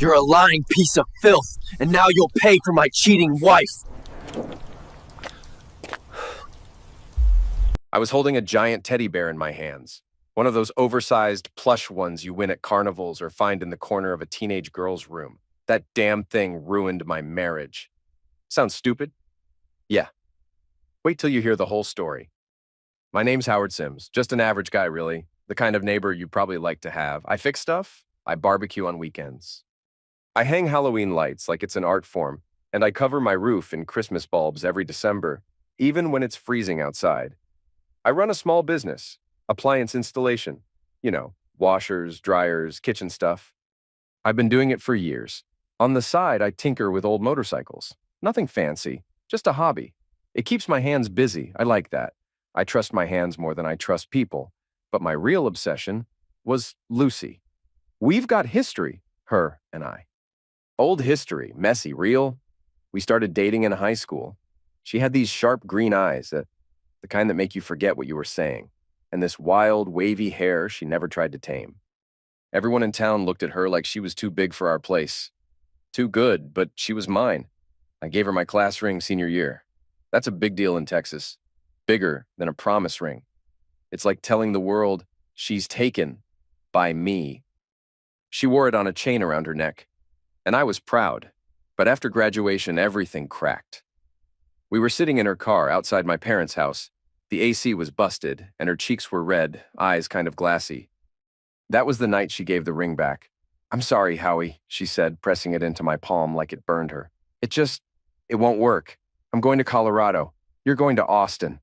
You're a lying piece of filth, and now you'll pay for my cheating wife. I was holding a giant teddy bear in my hands. One of those oversized plush ones you win at carnivals or find in the corner of a teenage girl's room. That damn thing ruined my marriage. Sounds stupid? Yeah. Wait till you hear the whole story. My name's Howard Sims, just an average guy, really. The kind of neighbor you'd probably like to have. I fix stuff. I barbecue on weekends. I hang Halloween lights like it's an art form, and I cover my roof in Christmas bulbs every December, even when it's freezing outside. I run a small business, appliance installation. You know, washers, dryers, kitchen stuff. I've been doing it for years. On the side, I tinker with old motorcycles. Nothing fancy, just a hobby. It keeps my hands busy. I like that. I trust my hands more than I trust people. But my real obsession was Lucy. We've got history, her and I. Old history, messy, real. We started dating in high school. She had these sharp green eyes, the kind that make you forget what you were saying, and this wild, wavy hair she never tried to tame. Everyone in town looked at her like she was too big for our place. Too good, but she was mine. I gave her my class ring senior year. That's a big deal in Texas. Bigger than a promise ring. It's like telling the world she's taken by me. She wore it on a chain around her neck, and I was proud. But after graduation, everything cracked. We were sitting in her car outside my parents' house. The AC was busted, and her cheeks were red, eyes kind of glassy. That was the night she gave the ring back. "I'm sorry, Howie," she said, pressing it into my palm like it burned her. It won't work. I'm going to Colorado. You're going to Austin."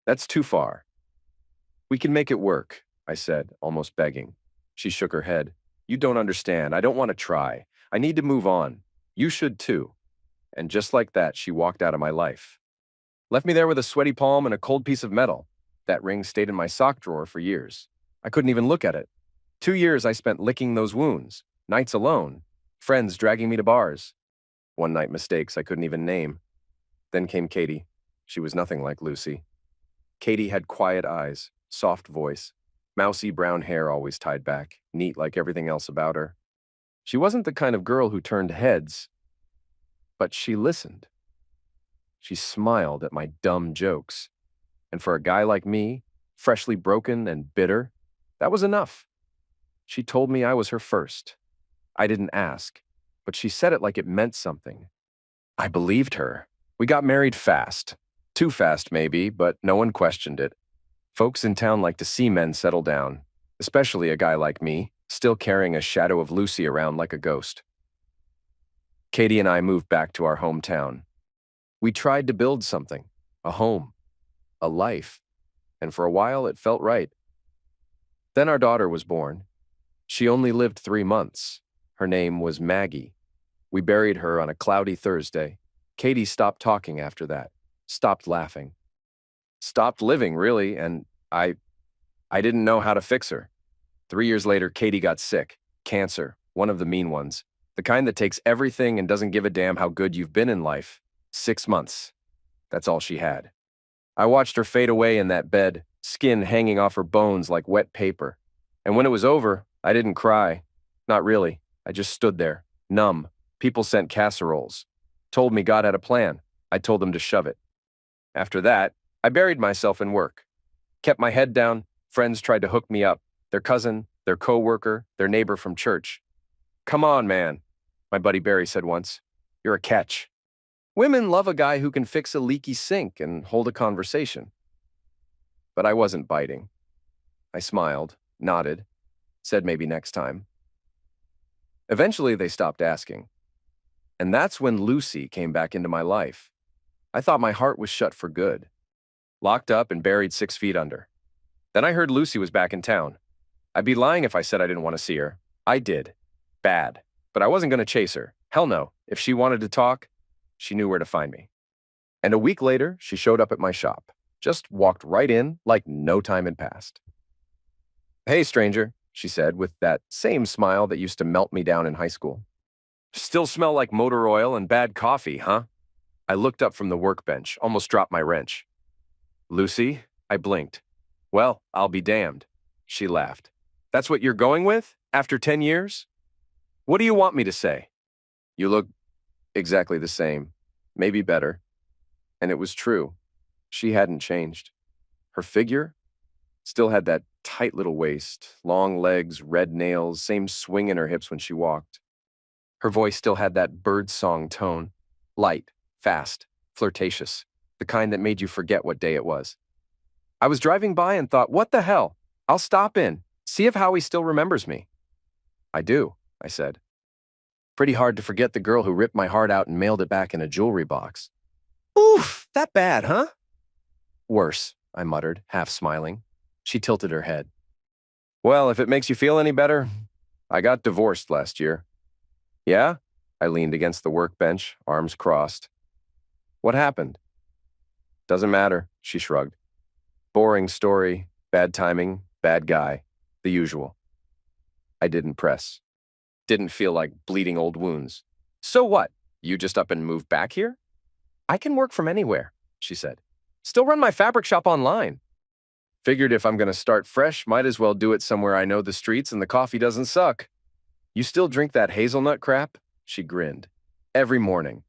"That's too far." "We can make it work," I said, almost begging. She shook her head. "You don't understand. I don't want to try. I need to move on. You should too." And just like that, she walked out of my life. Left me there with a sweaty palm and a cold piece of metal. That ring stayed in my sock drawer for years. I couldn't even look at it. 2 years I spent licking those wounds, nights alone, friends dragging me to bars. One-night mistakes I couldn't even name. Then came Katie. She was nothing like Lucy. Katie had quiet eyes, soft voice, mousy brown hair always tied back, neat like everything else about her. She wasn't the kind of girl who turned heads, but she listened. She smiled at my dumb jokes. And for a guy like me, freshly broken and bitter, that was enough. She told me I was her first. I didn't ask, but she said it like it meant something. I believed her. We got married fast. Too fast, maybe, but no one questioned it. Folks in town like to see men settle down, especially a guy like me, still carrying a shadow of Lucy around like a ghost. Katie and I moved back to our hometown. We tried to build something, a home, a life, and for a while it felt right. Then our daughter was born. She only lived 3 months. Her name was Maggie. We buried her on a cloudy Thursday. Katie stopped talking after that, stopped laughing. Stopped living, really, and I didn't know how to fix her. 3 years later, Katie got sick. Cancer, one of the mean ones. The kind that takes everything and doesn't give a damn how good you've been in life. 6 months. That's all she had. I watched her fade away in that bed, skin hanging off her bones like wet paper. And when it was over, I didn't cry. Not really. I just stood there, numb. People sent casseroles. Told me God had a plan. I told them to shove it. After that, I buried myself in work. Kept my head down. Friends tried to hook me up. Their cousin, their co-worker, their neighbor from church. "Come on, man," my buddy Barry said once. "You're a catch." Women love a guy who can fix a leaky sink and hold a conversation. But I wasn't biting. I smiled, nodded, said maybe next time. Eventually, they stopped asking. And that's when Lucy came back into my life. I thought my heart was shut for good. Locked up and buried 6 feet under. Then I heard Lucy was back in town. I'd be lying if I said I didn't want to see her. I did. Bad. But I wasn't going to chase her. Hell no. If she wanted to talk, she knew where to find me. And a week later, she showed up at my shop. Just walked right in like no time had passed. "Hey, stranger," she said with that same smile that used to melt me down in high school. "Still smell like motor oil and bad coffee, huh?" I looked up from the workbench, almost dropped my wrench. "Lucy?" I blinked. "Well, I'll be damned." She laughed. "That's what you're going with? After 10 years? What do you want me to say? You look exactly the same, maybe better. And it was true. She hadn't changed. Her figure still had that tight little waist, long legs, red nails, same swing in her hips when she walked. Her voice still had that bird-song tone, light, fast, flirtatious, the kind that made you forget what day it was. I was driving by and thought, what the hell? I'll stop in, see if Howie still remembers me. I do, I said. Pretty hard to forget the girl who ripped my heart out and mailed it back in a jewelry box. Oof, that bad, huh? Worse, I muttered, half smiling. She tilted her head. Well, if it makes you feel any better, I got divorced last year. Yeah? I leaned against the workbench, arms crossed. What happened? Doesn't matter, she shrugged. Boring story, bad timing, bad guy, the usual. I didn't press. Didn't feel like bleeding old wounds. So what? You just up and moved back here? I can work from anywhere, she said. Still run my fabric shop online. Figured if I'm going to start fresh, might as well do it somewhere I know the streets and the coffee doesn't suck. You still drink that hazelnut crap? She grinned. Every morning.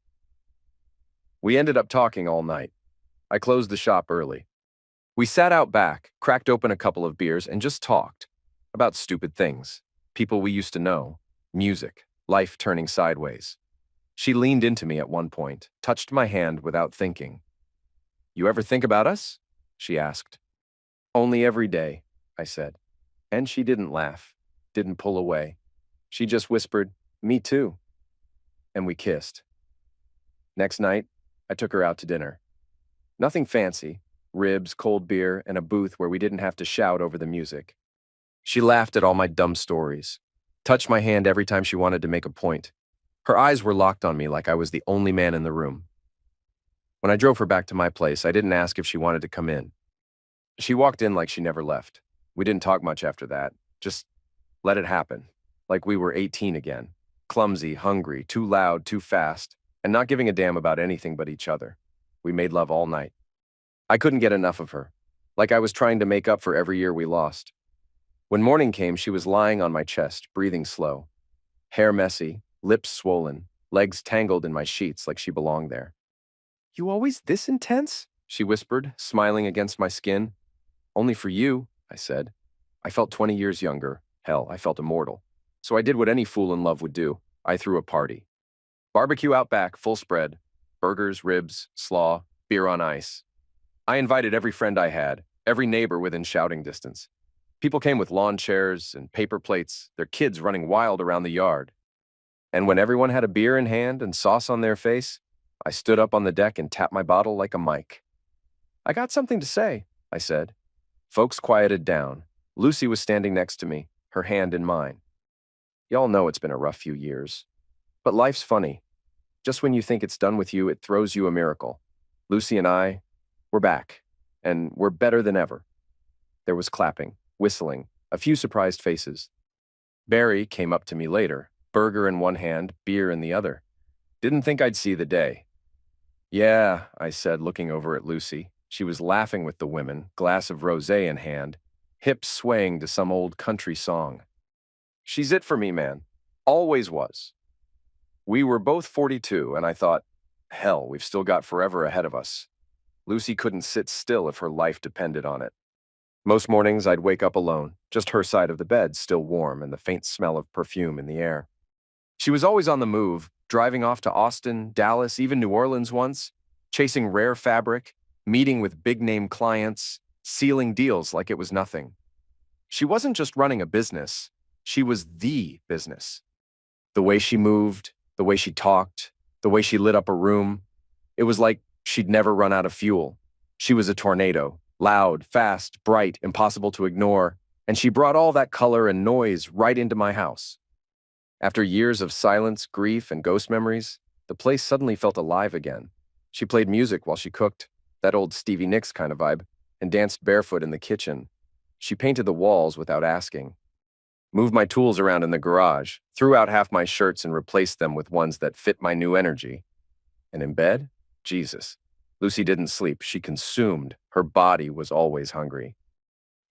We ended up talking all night. I closed the shop early. We sat out back, cracked open a couple of beers, and just talked. About stupid things. People we used to know. Music. Life turning sideways. She leaned into me at one point, touched my hand without thinking. You ever think about us? She asked. Only every day, I said. And she didn't laugh, didn't pull away. She just whispered, me too. And we kissed. Next night, I took her out to dinner. Nothing fancy, ribs, cold beer, and a booth where we didn't have to shout over the music. She laughed at all my dumb stories, touched my hand every time she wanted to make a point. Her eyes were locked on me like I was the only man in the room. When I drove her back to my place, I didn't ask if she wanted to come in. She walked in like she never left. We didn't talk much after that. Just let it happen. Like we were 18 again. Clumsy, hungry, too loud, too fast, and not giving a damn about anything but each other. We made love all night. I couldn't get enough of her. Like I was trying to make up for every year we lost. When morning came, she was lying on my chest, breathing slow. Hair messy, lips swollen, legs tangled in my sheets like she belonged there. You always this intense? She whispered, smiling against my skin. Only for you, I said. I felt 20 years younger. Hell, I felt immortal. So I did what any fool in love would do. I threw a party. Barbecue out back, full spread. Burgers, ribs, slaw, beer on ice. I invited every friend I had, every neighbor within shouting distance. People came with lawn chairs and paper plates, their kids running wild around the yard. And when everyone had a beer in hand and sauce on their face, I stood up on the deck and tapped my bottle like a mic. I got something to say, I said. Folks quieted down. Lucy was standing next to me, her hand in mine. Y'all know it's been a rough few years. But life's funny. Just when you think it's done with you, it throws you a miracle. Lucy and I, we're back, and we're better than ever. There was clapping, whistling, a few surprised faces. Barry came up to me later, burger in one hand, beer in the other. Didn't think I'd see the day. Yeah, I said, looking over at Lucy. She was laughing with the women, glass of rosé in hand, hips swaying to some old country song. She's it for me, man. Always was. We were both 42, and I thought, hell, we've still got forever ahead of us. Lucy couldn't sit still if her life depended on it. Most mornings, I'd wake up alone, just her side of the bed still warm and the faint smell of perfume in the air. She was always on the move, driving off to Austin, Dallas, even New Orleans once, chasing rare fabric, meeting with big-name clients, sealing deals like it was nothing. She wasn't just running a business, she was the business. The way she moved, the way she talked, the way she lit up a room, it was like she'd never run out of fuel. She was a tornado, loud, fast, bright, impossible to ignore, and she brought all that color and noise right into my house. After years of silence, grief, and ghost memories, the place suddenly felt alive again. She played music while she cooked, that old Stevie Nicks kind of vibe, and danced barefoot in the kitchen. She painted the walls without asking. Moved my tools around in the garage, threw out half my shirts and replaced them with ones that fit my new energy. And in bed? Jesus. Lucy didn't sleep. She consumed. Her body was always hungry.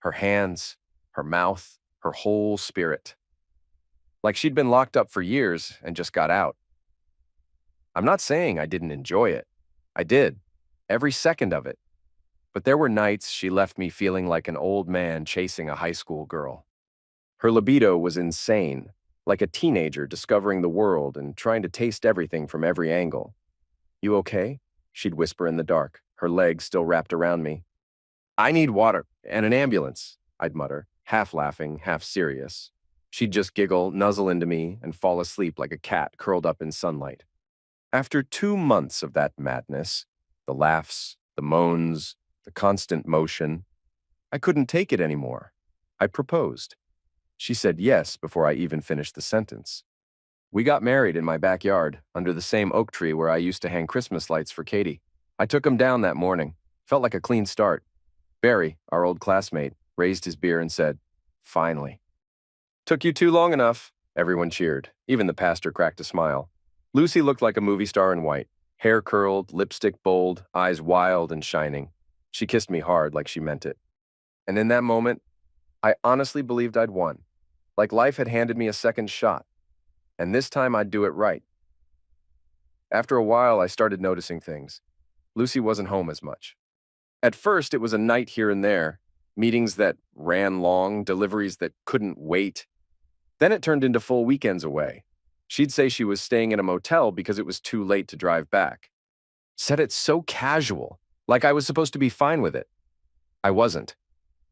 Her hands, her mouth, her whole spirit. like she'd been locked up for years and just got out. I'm not saying I didn't enjoy it. I did, every second of it. But there were nights she left me feeling like an old man chasing a high school girl. Her libido was insane, like a teenager discovering the world and trying to taste everything from every angle. "You okay?" she'd whisper in the dark, her legs still wrapped around me. "I need water and an ambulance," I'd mutter, half laughing, half serious. She'd just giggle, nuzzle into me, and fall asleep like a cat curled up in sunlight. After 2 months of that madness, the laughs, the moans, the constant motion, I couldn't take it anymore. I proposed. She said yes before I even finished the sentence. We got married in my backyard, under the same oak tree where I used to hang Christmas lights for Katie. I took him down that morning. Felt like a clean start. Barry, our old classmate, raised his beer and said, "Finally." "Took you too long enough." Everyone cheered. Even the pastor cracked a smile. Lucy looked like a movie star in white. Hair curled, lipstick bold, eyes wild and shining. She kissed me hard like she meant it. And in that moment, I honestly believed I'd won. Like life had handed me a second shot. And this time I'd do it right. After a while, I started noticing things. Lucy wasn't home as much. At first, it was a night here and there, meetings that ran long, deliveries that couldn't wait. Then it turned into full weekends away. She'd say she was staying in a motel because it was too late to drive back. Said it so casual, like I was supposed to be fine with it. I wasn't.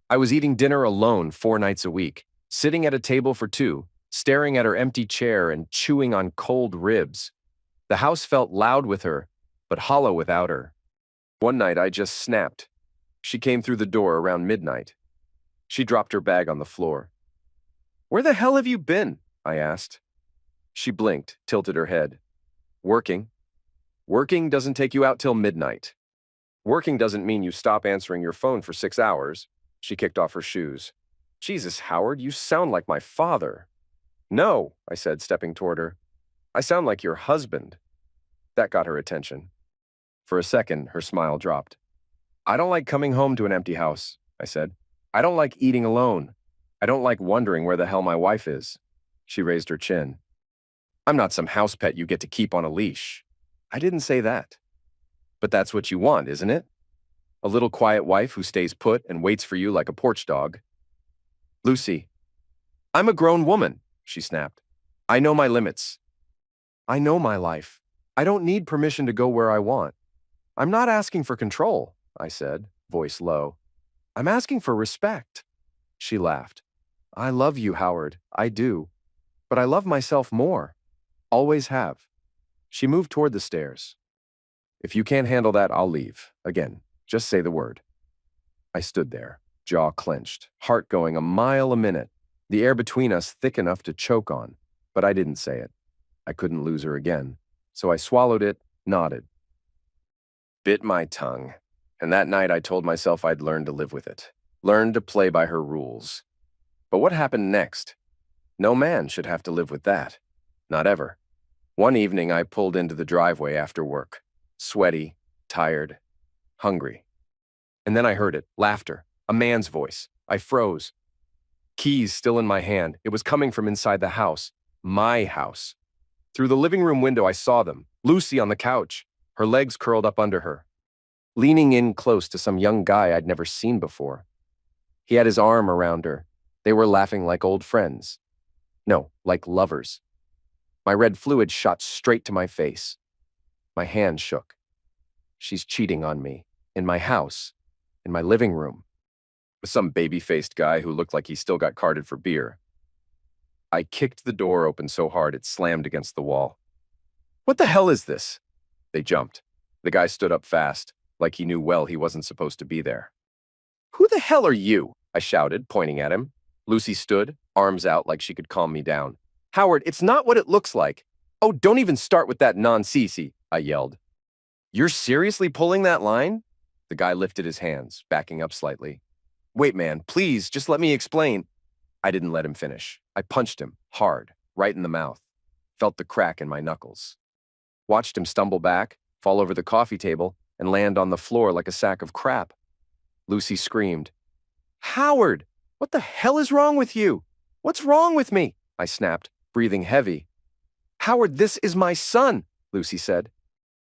I was eating dinner alone 4 nights a week, sitting at a table for 2, staring at her empty chair and chewing on cold ribs. The house felt loud with her, but hollow without her. One night I just snapped. She came through the door around midnight. She dropped her bag on the floor. "Where the hell have you been?" I asked. She blinked, tilted her head. "Working. Working doesn't take you out till midnight. Working doesn't mean you stop answering your phone for 6 hours. She kicked off her shoes. "Jesus, Howard, you sound like my father." "No," I said, stepping toward her. "I sound like your husband." That got her attention. For a second, her smile dropped. "I don't like coming home to an empty house," I said. "I don't like eating alone. I don't like wondering where the hell my wife is." She raised her chin. "I'm not some house pet you get to keep on a leash." "I didn't say that." "But that's what you want, isn't it? A little quiet wife who stays put and waits for you like a porch dog." "Lucy, I'm a grown woman," she snapped. "I know my limits. I know my life. I don't need permission to go where I want." "I'm not asking for control," I said, voice low. "I'm asking for respect." She laughed. "I love you, Howard. I do. But I love myself more. Always have." She moved toward the stairs. "If you can't handle that, I'll leave. Again, just say the word." I stood there, jaw clenched, heart going a mile a minute, the air between us thick enough to choke on, but I didn't say it. I couldn't lose her again, so I swallowed it, nodded. Bit my tongue, and that night I told myself I'd learn to live with it, learn to play by her rules. But what happened next? No man should have to live with that. Not ever. One evening I pulled into the driveway after work, sweaty, tired, hungry. And then I heard it, laughter, a man's voice. I froze. Keys still in my hand. It was coming from inside the house, my house. Through the living room window I saw them, Lucy on the couch, her legs curled up under her, leaning in close to some young guy I'd never seen before. He had his arm around her. They were laughing like old friends. No, like lovers. My red fluid shot straight to my face. My hand shook. She's cheating on me, in my house, in my living room, with some baby-faced guy who looked like he still got carded for beer. I kicked the door open so hard it slammed against the wall. "What the hell is this?" They jumped. The guy stood up fast, like he knew well he wasn't supposed to be there. "Who the hell are you?" I shouted, pointing at him. Lucy stood, arms out like she could calm me down. "Howard, it's not what it looks like." "Oh, don't even start with that non-CC," I yelled. "You're seriously pulling that line?" The guy lifted his hands, backing up slightly. "Wait, man, please, just let me explain." I didn't let him finish. I punched him, hard, right in the mouth. Felt the crack in my knuckles. Watched him stumble back, fall over the coffee table, and land on the floor like a sack of crap. Lucy screamed. "Howard, what the hell is wrong with you?" "What's wrong with me?" I snapped. breathing heavy. "Howard, this is my son," Lucy said.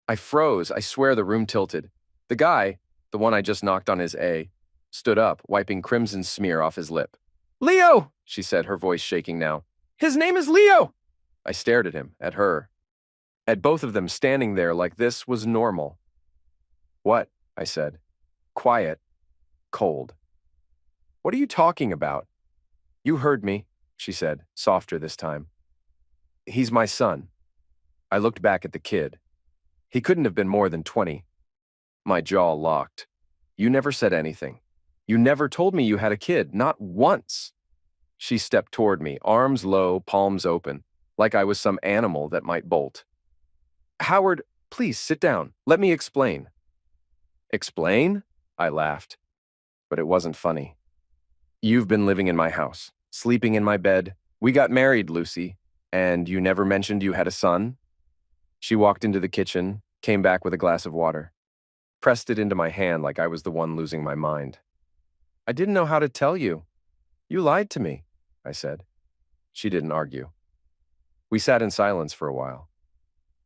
I froze. I swear the room tilted. The guy, the one I just knocked on his A, stood up, wiping crimson smear off his lip. "Leo," she said, her voice shaking now. "His name is Leo." I stared at him, at her. At both of them standing there like this was normal. "What?" I said. Quiet. Cold. "What are you talking about?" "You heard me," she said, softer this time. "He's my son." I looked back at the kid. He couldn't have been more than 20. My jaw locked. "You never said anything. You never told me you had a kid, not once." She stepped toward me, arms low, palms open, like I was some animal that might bolt. "Howard, please sit down. Let me explain." "Explain?" I laughed. But it wasn't funny. "You've been living in my house, sleeping in my bed. We got married, Lucy, and you never mentioned you had a son?" She walked into the kitchen, came back with a glass of water, pressed it into my hand like I was the one losing my mind. "I didn't know how to tell you. You lied to me," I said. She didn't argue. We sat in silence for a while,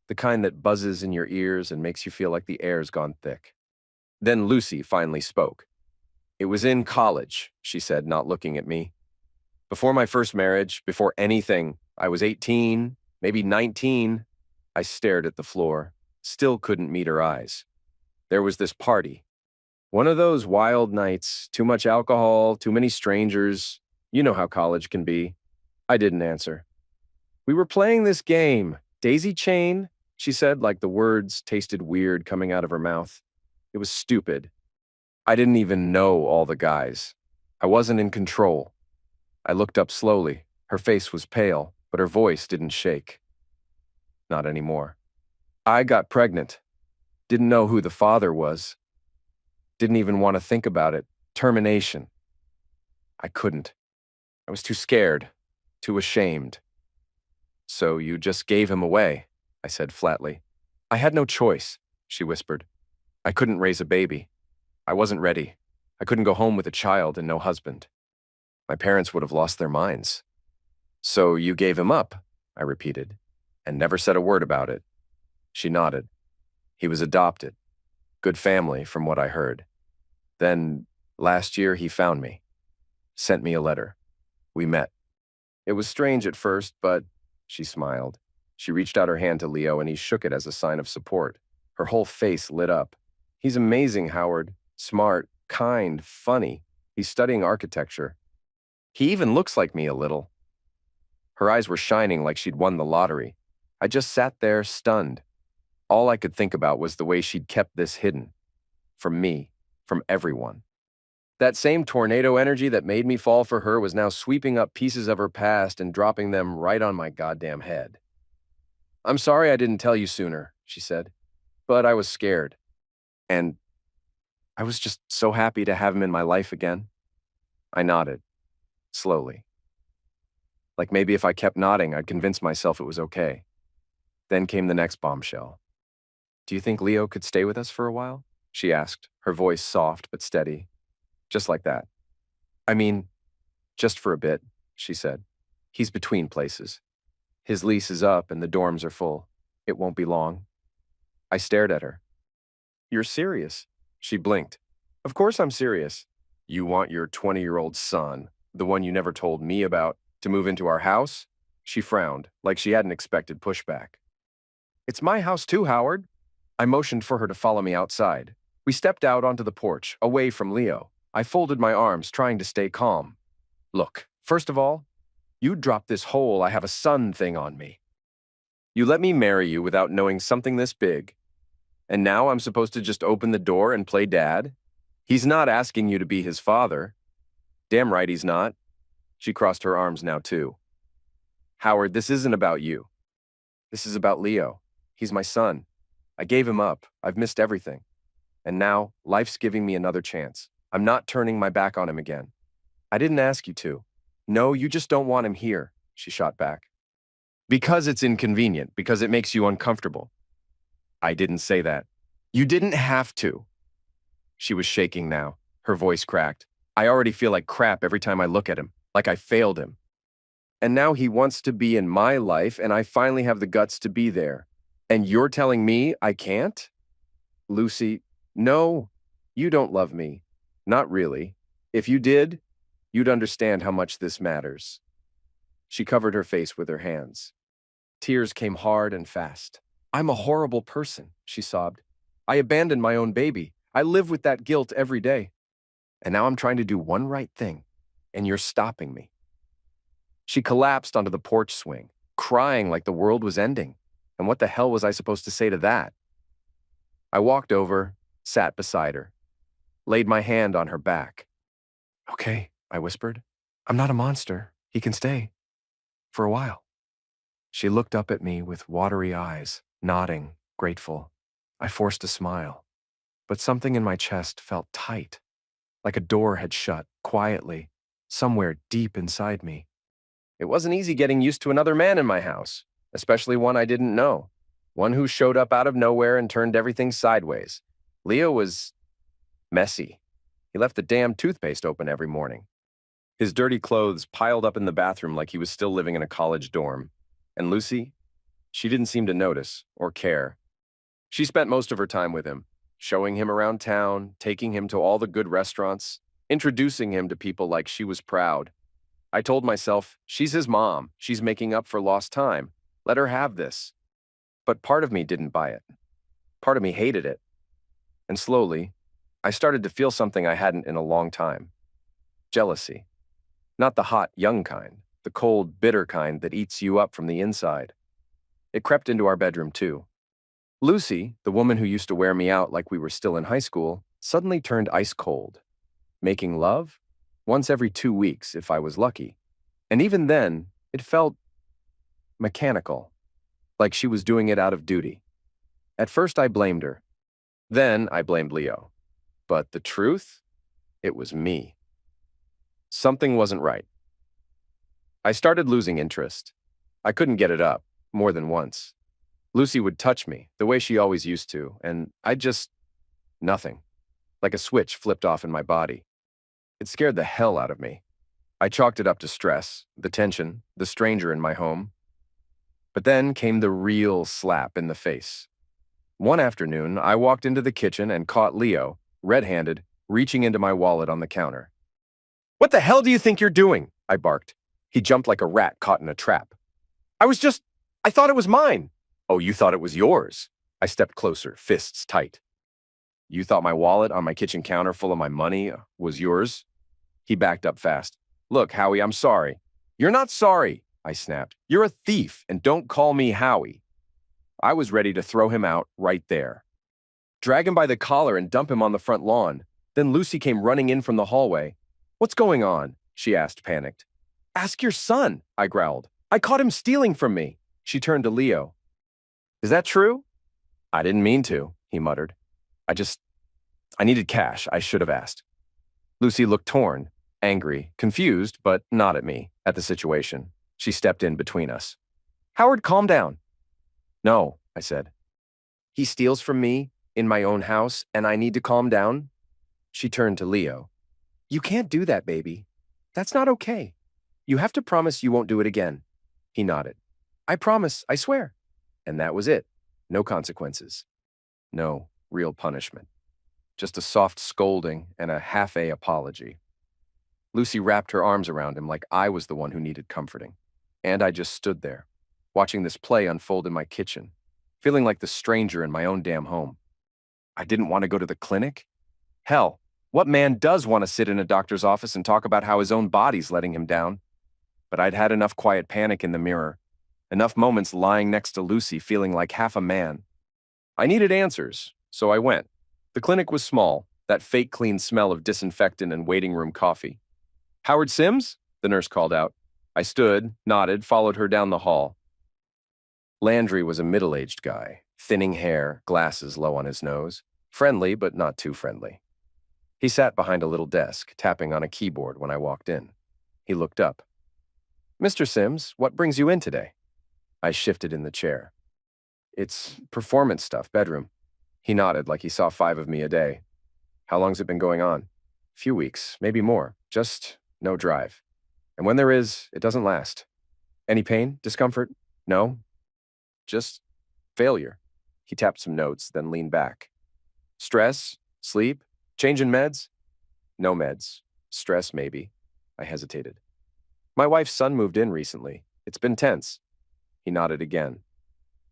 the kind that buzzes in your ears and makes you feel like the air's gone thick. Then Lucy finally spoke. "It was in college," she said, not looking at me. "Before my first marriage, before anything, I was 18, maybe 19. I stared at the floor, still couldn't meet her eyes. There was this party. One of those wild nights, too much alcohol, too many strangers. You know how college can be." I didn't answer. "We were playing this game, Daisy Chain," she said, like the words tasted weird coming out of her mouth. It was stupid. I didn't even know all the guys. I wasn't in control. I looked up slowly. Her face was pale, but her voice didn't shake. Not anymore. "I got pregnant. Didn't know who the father was. Didn't even want to think about it. Termination. I couldn't. I was too scared, too ashamed." "So you just gave him away," I said flatly. "I had no choice," she whispered. "I couldn't raise a baby. I wasn't ready. I couldn't go home with a child and no husband. My parents would have lost their minds." "So you gave him up," I repeated, and never said a word about it. She nodded. "He was adopted. Good family, from what I heard. Then, last year, he found me. Sent me a letter. We met. It was strange at first, but..." She smiled. She reached out her hand to Leo, and he shook it as a sign of support. Her whole face lit up. "He's amazing, Howard. Smart, kind, funny. He's studying architecture. He even looks like me a little." Her eyes were shining like she'd won the lottery. I just sat there, stunned. All I could think about was the way she'd kept this hidden. From me, from everyone. That same tornado energy that made me fall for her was now sweeping up pieces of her past and dropping them right on my goddamn head. "I'm sorry I didn't tell you sooner," she said, "but I was scared. And I was just so happy to have him in my life again." I nodded, slowly. Like maybe if I kept nodding, I'd convince myself it was okay. Then came the next bombshell. "Do you think Leo could stay with us for a while?" she asked, her voice soft but steady. Just like that. "I mean, just for a bit," she said. "He's between places. His lease is up and the dorms are full. It won't be long." I stared at her. "You're serious?" She blinked. "Of course I'm serious. You want your 20-year-old son, the one you never told me about, to move into our house?" She frowned, like she hadn't expected pushback. "It's my house too, Howard." I motioned for her to follow me outside. We stepped out onto the porch, away from Leo. I folded my arms, trying to stay calm. "Look, first of all, you dropped this whole I have a son thing on me. You let me marry you without knowing something this big. And now I'm supposed to just open the door and play dad? He's not asking you to be his father." "Damn right he's not." She crossed her arms now too. "Howard, this isn't about you. This is about Leo. He's my son. I gave him up. I've missed everything. And now, life's giving me another chance. I'm not turning my back on him again." "I didn't ask you to." "No, you just don't want him here," she shot back. "Because it's inconvenient, because it makes you uncomfortable." "I didn't say that." "You didn't have to." She was shaking now. Her voice cracked. "I already feel like crap every time I look at him, like I failed him. And now he wants to be in my life, and I finally have the guts to be there. And you're telling me I can't? Lucy, no, you don't love me. Not really. If you did, you'd understand how much this matters. She covered her face with her hands. Tears came hard and fast. I'm a horrible person, she sobbed. I abandoned my own baby. I live with that guilt every day. And now I'm trying to do one right thing, and you're stopping me. She collapsed onto the porch swing, crying like the world was ending. And what the hell was I supposed to say to that? I walked over, sat beside her, laid my hand on her back. Okay, I whispered. I'm not a monster. He can stay. For a while. She looked up at me with watery eyes, nodding, grateful. I forced a smile, but something in my chest felt tight, like a door had shut, quietly, somewhere deep inside me. It wasn't easy getting used to another man in my house, especially one I didn't know, one who showed up out of nowhere and turned everything sideways. Leo was messy. He left the damn toothpaste open every morning. His dirty clothes piled up in the bathroom like he was still living in a college dorm. And Lucy, she didn't seem to notice or care. She spent most of her time with him, showing him around town, taking him to all the good restaurants, introducing him to people like she was proud. I told myself, she's his mom. She's making up for lost time. Let her have this. But part of me didn't buy it. Part of me hated it. And slowly, I started to feel something I hadn't in a long time. Jealousy. Not the hot, young kind, the cold, bitter kind that eats you up from the inside. It crept into our bedroom, too. Lucy, the woman who used to wear me out like we were still in high school, suddenly turned ice cold. Making love? Once every 2 weeks, if I was lucky. And even then, it felt mechanical, like she was doing it out of duty. At first, I blamed her. Then, I blamed Leo. But the truth? It was me. Something wasn't right. I started losing interest. I couldn't get it up, more than once. Lucy would touch me, the way she always used to, and nothing. Like a switch flipped off in my body. It scared the hell out of me. I chalked it up to stress, the tension, the stranger in my home. But then came the real slap in the face. One afternoon, I walked into the kitchen and caught Leo, red-handed, reaching into my wallet on the counter. What the hell do you think you're doing? I barked. He jumped like a rat caught in a trap. I thought it was mine. Oh, you thought it was yours. I stepped closer, fists tight. You thought my wallet on my kitchen counter full of my money was yours? He backed up fast. Look, Howie, I'm sorry. You're not sorry, I snapped. You're a thief, and don't call me Howie. I was ready to throw him out right there. Drag him by the collar and dump him on the front lawn. Then Lucy came running in from the hallway. What's going on? She asked, panicked. Ask your son, I growled. I caught him stealing from me. She turned to Leo. Is that true? I didn't mean to, he muttered. I needed cash. I should have asked. Lucy looked torn, angry, confused, but not at me, at the situation. She stepped in between us. Howard, calm down. No, I said. He steals from me, in my own house, and I need to calm down? She turned to Leo. You can't do that, baby. That's not okay. You have to promise you won't do it again. He nodded. I promise, I swear. And that was it. No consequences. No real punishment. Just a soft scolding and a half-a apology. Lucy wrapped her arms around him like I was the one who needed comforting. And I just stood there, watching this play unfold in my kitchen, feeling like the stranger in my own damn home. I didn't want to go to the clinic. Hell, what man does want to sit in a doctor's office and talk about how his own body's letting him down? But I'd had enough quiet panic in the mirror, enough moments lying next to Lucy feeling like half a man. I needed answers, so I went. The clinic was small, that fake clean smell of disinfectant and waiting room coffee. Howard Sims? The nurse called out. I stood, nodded, followed her down the hall. Landry was a middle-aged guy, thinning hair, glasses low on his nose, friendly but not too friendly. He sat behind a little desk, tapping on a keyboard when I walked in. He looked up. Mr. Sims, what brings you in today? I shifted in the chair. It's performance stuff, bedroom. He nodded like he saw 5 of me a day. How long's it been going on? Few weeks, maybe more. Just no drive. And when there is, it doesn't last. Any pain? Discomfort? No. Just failure. He tapped some notes, then leaned back. Stress? Sleep? Change in meds? No meds. Stress, maybe. I hesitated. My wife's son moved in recently. It's been tense. He nodded again.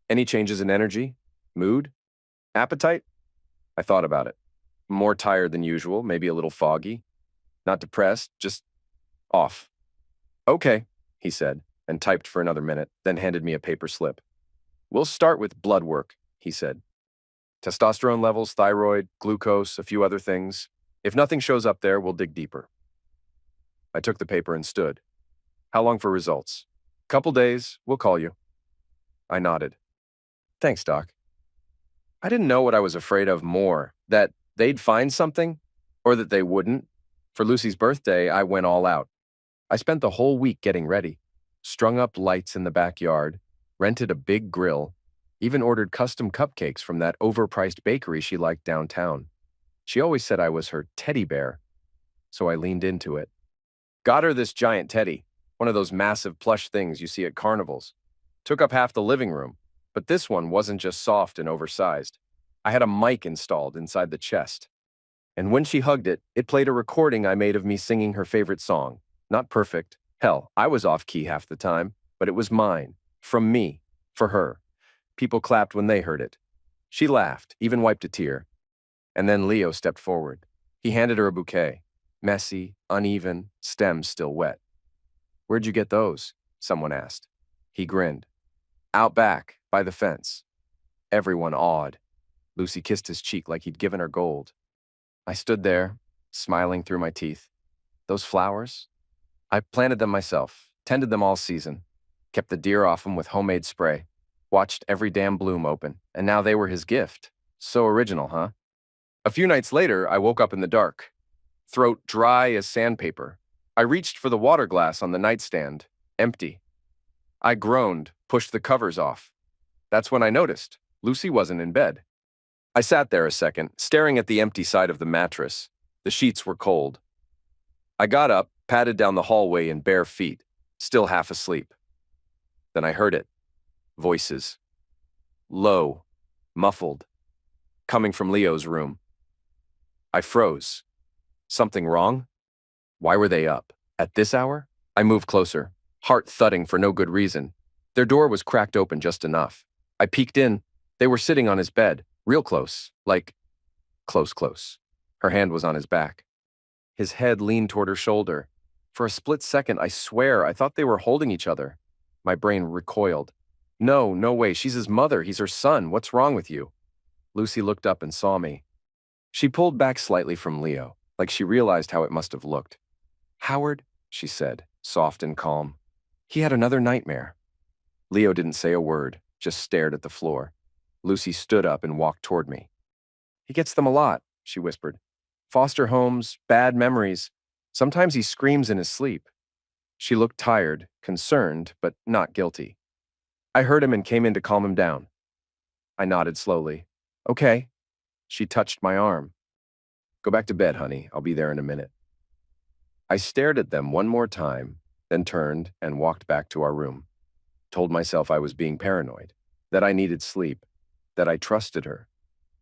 Any changes in energy? Mood? Appetite? I thought about it. More tired than usual, maybe a little foggy. Not depressed, just off. Okay, he said, and typed for another minute, then handed me a paper slip. We'll start with blood work, he said. Testosterone levels, thyroid, glucose, a few other things. If nothing shows up there, we'll dig deeper. I took the paper and stood. How long for results? Couple days, we'll call you. I nodded. Thanks, Doc. I didn't know what I was afraid of more, that they'd find something, or that they wouldn't. For Lucy's birthday, I went all out. I spent the whole week getting ready, strung up lights in the backyard, rented a big grill, even ordered custom cupcakes from that overpriced bakery she liked downtown. She always said I was her teddy bear, so I leaned into it. Got her this giant teddy, one of those massive plush things you see at carnivals. Took up half the living room, but this one wasn't just soft and oversized. I had a mic installed inside the chest. And when she hugged it, it played a recording I made of me singing her favorite song. Not perfect. Hell, I was off key half the time, but it was mine. From me. For her. People clapped when they heard it. She laughed, even wiped a tear. And then Leo stepped forward. He handed her a bouquet. Messy, uneven, stems still wet. Where'd you get those? Someone asked. He grinned. Out back, by the fence. Everyone awed. Lucy kissed his cheek like he'd given her gold. I stood there, smiling through my teeth. Those flowers? I planted them myself, tended them all season, kept the deer off them with homemade spray, watched every damn bloom open, and now they were his gift. So original, huh? A few nights later, I woke up in the dark, throat dry as sandpaper. I reached for the water glass on the nightstand, empty. I groaned, pushed the covers off. That's when I noticed Lucy wasn't in bed. I sat there a second, staring at the empty side of the mattress. The sheets were cold. I got up, padded down the hallway in bare feet, still half asleep. Then I heard it. Voices. Low, muffled, coming from Leo's room. I froze. Something wrong? Why were they up? At this hour? I moved closer, heart thudding for no good reason. Their door was cracked open just enough. I peeked in. They were sitting on his bed, real close, like close. Her hand was on his back. His head leaned toward her shoulder. For a split second, I swear, I thought they were holding each other. My brain recoiled. No way, she's his mother, he's her son, what's wrong with you? Lucy looked up and saw me. She pulled back slightly from Leo, like she realized how it must have looked. Howard, she said, soft and calm. He had another nightmare. Leo didn't say a word, just stared at the floor. Lucy stood up and walked toward me. He gets them a lot, she whispered. Foster homes, bad memories. Sometimes he screams in his sleep. She looked tired, concerned, but not guilty. I heard him and came in to calm him down. I nodded slowly. Okay. She touched my arm. Go back to bed, honey. I'll be there in a minute. I stared at them one more time, then turned and walked back to our room. Told myself I was being paranoid, that I needed sleep, that I trusted her,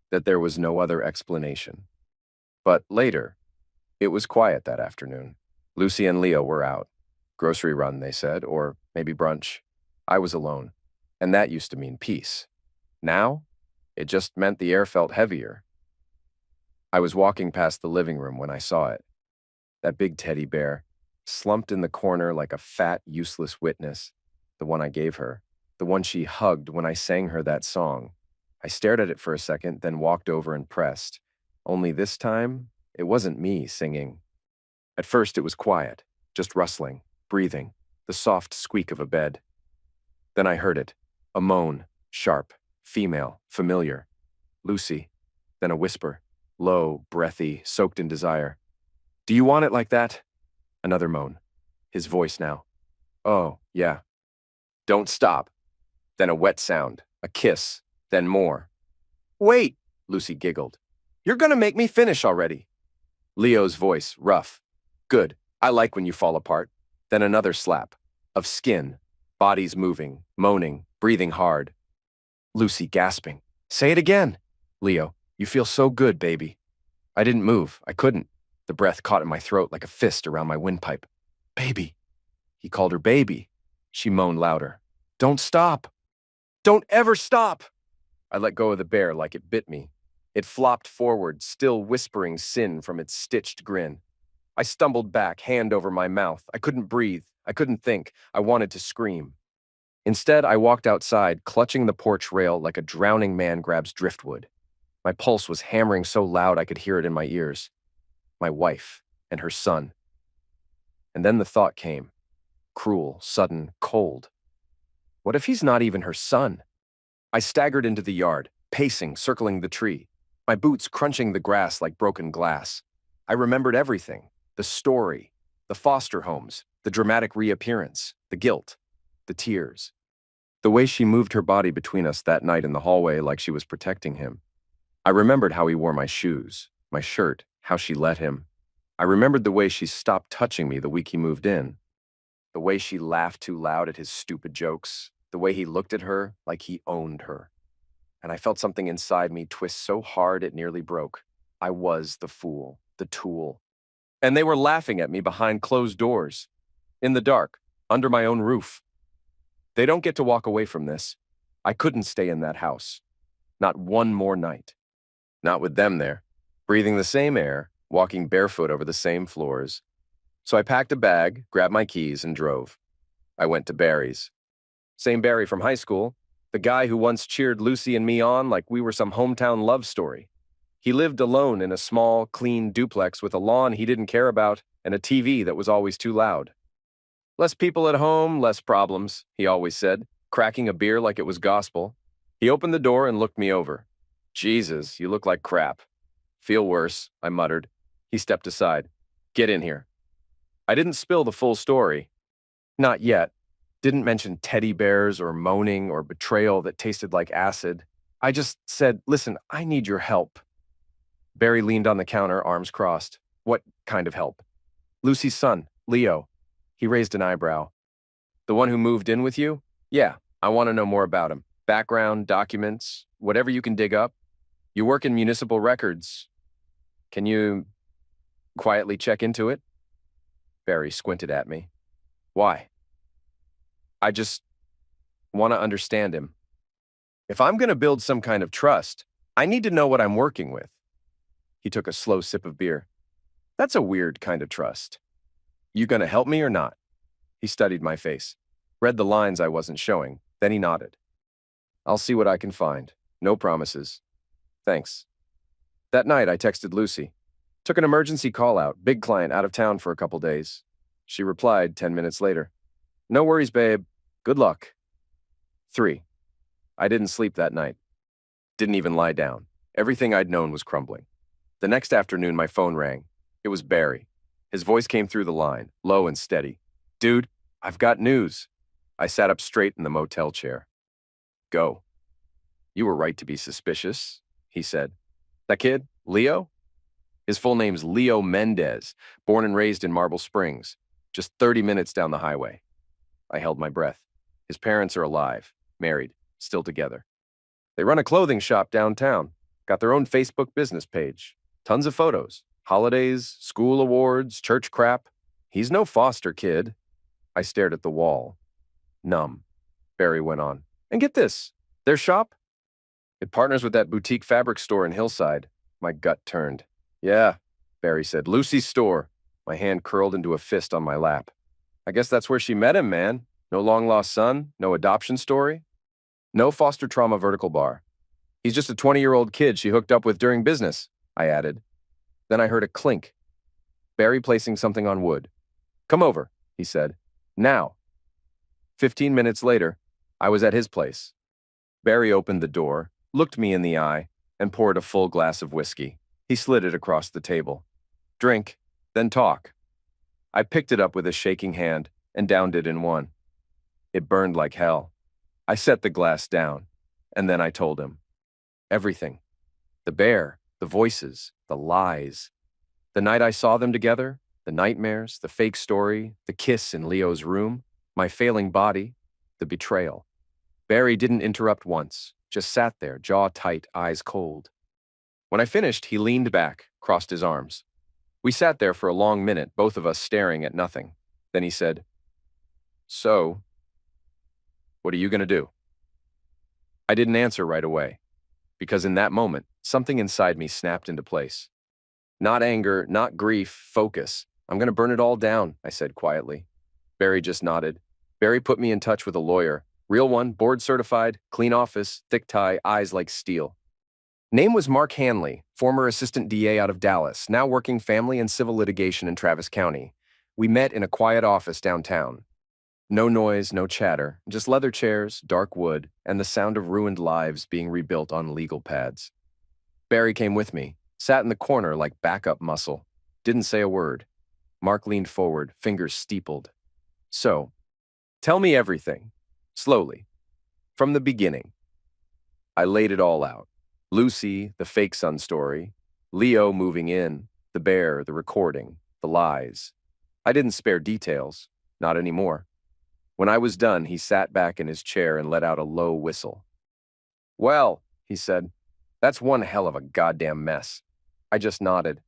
that there was no other explanation. But later, it was quiet that afternoon. Lucy and Leo were out. Grocery run, they said, or maybe brunch. I was alone, and that used to mean peace. Now, it just meant the air felt heavier. I was walking past the living room when I saw it. That big teddy bear, slumped in the corner like a fat, useless witness, the one I gave her, the one she hugged when I sang her that song. I stared at it for a second, then walked over and pressed. Only this time, it wasn't me singing. At first, it was quiet, just rustling, breathing, the soft squeak of a bed. Then I heard it, a moan, sharp, female, familiar. Lucy. Then a whisper, low, breathy, soaked in desire. Do you want it like that? Another moan. His voice now. Oh, yeah. Don't stop. Then a wet sound, a kiss, then more. Wait, Lucy giggled. You're gonna make me finish already. Leo's voice, rough. Good. I like when you fall apart. Then another slap. Of skin. Bodies moving, moaning, breathing hard. Lucy gasping. Say it again. Leo, you feel so good, baby. I didn't move. I couldn't. The breath caught in my throat like a fist around my windpipe. Baby. He called her baby. She moaned louder. Don't stop. Don't ever stop. I let go of the bear like it bit me. It flopped forward, still whispering sin from its stitched grin. I stumbled back, hand over my mouth. I couldn't breathe. I couldn't think. I wanted to scream. Instead, I walked outside, clutching the porch rail like a drowning man grabs driftwood. My pulse was hammering so loud I could hear it in my ears. My wife and her son. And then the thought came. Cruel, sudden, cold. What if he's not even her son? I staggered into the yard, pacing, circling the tree, my boots crunching the grass like broken glass. I remembered everything. The story, the foster homes, the dramatic reappearance, the guilt, the tears. The way she moved her body between us that night in the hallway like she was protecting him. I remembered how he wore my shoes, my shirt, how she let him. I remembered the way she stopped touching me the week he moved in. The way she laughed too loud at his stupid jokes. The way he looked at her like he owned her. And I felt something inside me twist so hard it nearly broke. I was the fool, the tool. And they were laughing at me behind closed doors, in the dark, under my own roof. They don't get to walk away from this. I couldn't stay in that house. Not one more night. Not with them there, breathing the same air, walking barefoot over the same floors. So I packed a bag, grabbed my keys, and drove. I went to Barry's. Same Barry from high school, the guy who once cheered Lucy and me on like we were some hometown love story. He lived alone in a small, clean duplex with a lawn he didn't care about and a TV that was always too loud. Less people at home, less problems, he always said, cracking a beer like it was gospel. He opened the door and looked me over. Jesus, you look like crap. Feel worse, I muttered. He stepped aside. Get in here. I didn't spill the full story. Not yet. Didn't mention teddy bears or moaning or betrayal that tasted like acid. I just said, listen, I need your help. Barry leaned on the counter, arms crossed. What kind of help? Lucy's son, Leo. He raised an eyebrow. The one who moved in with you? Yeah, I want to know more about him. Background, documents, whatever you can dig up. You work in municipal records. Can you quietly check into it? Barry squinted at me. Why? I just want to understand him. If I'm going to build some kind of trust, I need to know what I'm working with. He took a slow sip of beer. That's a weird kind of trust. You going to help me or not? He studied my face, read the lines I wasn't showing, then he nodded. I'll see what I can find. No promises. Thanks. That night, I texted Lucy. Took an emergency call out, big client out of town for a couple days. She replied 10 minutes later. No worries, babe. Good luck. 3. I didn't sleep that night. Didn't even lie down. Everything I'd known was crumbling. The next afternoon, my phone rang. It was Barry. His voice came through the line, low and steady. Dude, I've got news. I sat up straight in the motel chair. Go. You were right to be suspicious, he said. That kid, Leo? His full name's Leo Mendez, born and raised in Marble Springs, just 30 minutes down the highway. I held my breath. His parents are alive, married, still together. They run a clothing shop downtown, got their own Facebook business page. Tons of photos, holidays, school awards, church crap. He's no foster kid. I stared at the wall. Numb. Barry went on. And get this, their shop? It partners with that boutique fabric store in Hillside. My gut turned. Yeah, Barry said. Lucy's store. My hand curled into a fist on my lap. I guess that's where she met him, man. No long-lost son, no adoption story. No foster trauma vertical bar. He's just a 20-year-old kid she hooked up with during business, I added. Then I heard a clink. Barry placing something on wood. Come over, he said. Now. 15 minutes later, I was at his place. Barry opened the door, looked me in the eye, and poured a full glass of whiskey. He slid it across the table. Drink, then talk. I picked it up with a shaking hand and downed it in one. It burned like hell. I set the glass down, and then I told him. Everything. The bear, the voices, the lies. The night I saw them together, the nightmares, the fake story, the kiss in Leo's room, my failing body, the betrayal. Barry didn't interrupt once, just sat there, jaw tight, eyes cold. When I finished, he leaned back, crossed his arms. We sat there for a long minute, both of us staring at nothing. Then he said, "So, what are you going to do?" I didn't answer right away, because in that moment, something inside me snapped into place. Not anger, not grief, focus. "I'm going to burn it all down," I said quietly. Barry just nodded. Barry put me in touch with a lawyer. Real one, board certified, clean office, thick tie, eyes like steel. Name was Mark Hanley, former assistant DA out of Dallas, now working family and civil litigation in Travis County. We met in a quiet office downtown. No noise, no chatter, just leather chairs, dark wood, and the sound of ruined lives being rebuilt on legal pads. Barry came with me, sat in the corner like backup muscle. Didn't say a word. Mark leaned forward, fingers steepled. "So, tell me everything. Slowly. From the beginning." I laid it all out. Lucy, the fake son story. Leo moving in. The bear, the recording, the lies. I didn't spare details. Not anymore. When I was done, he sat back in his chair and let out a low whistle. "Well," he said, "that's one hell of a goddamn mess." I just nodded.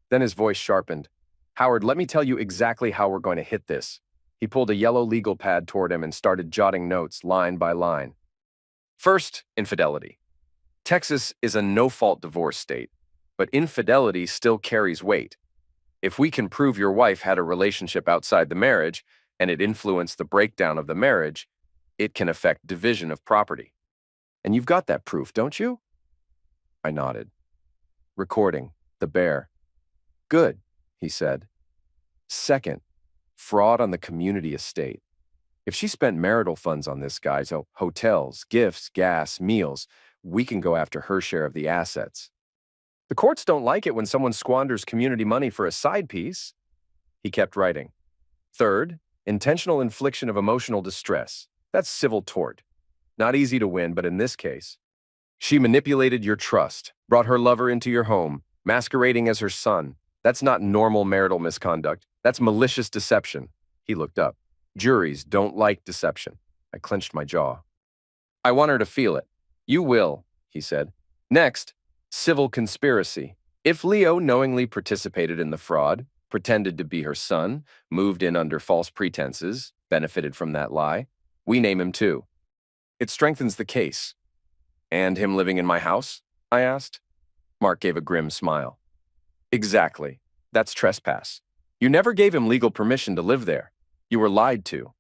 Then his voice sharpened. "Howard, let me tell you exactly how we're going to hit this." He pulled a yellow legal pad toward him and started jotting notes line by line. First, infidelity. Texas is a no-fault divorce state, but infidelity still carries weight. If we can prove your wife had a relationship outside the marriage and it influenced the breakdown of the marriage, it can affect division of property. And you've got that proof, don't you? I nodded. Recording, the bear. Good, he said. Second, fraud on the community estate. If she spent marital funds on this guy, so hotels, gifts, gas, meals, we can go after her share of the assets. The courts don't like it when someone squanders community money for a side piece. He kept writing. Third, intentional infliction of emotional distress. That's civil tort. Not easy to win, but in this case, she manipulated your trust, brought her lover into your home, masquerading as her son. That's not normal marital misconduct. That's malicious deception. He looked up. Juries don't like deception. I clenched my jaw. I want her to feel it. You will, he said. Next, civil conspiracy. If Leo knowingly participated in the fraud, pretended to be her son, moved in under false pretenses, benefited from that lie, we name him too. It strengthens the case. And him living in my house? I asked. Mark gave a grim smile. Exactly. That's trespass. You never gave him legal permission to live there. You were lied to.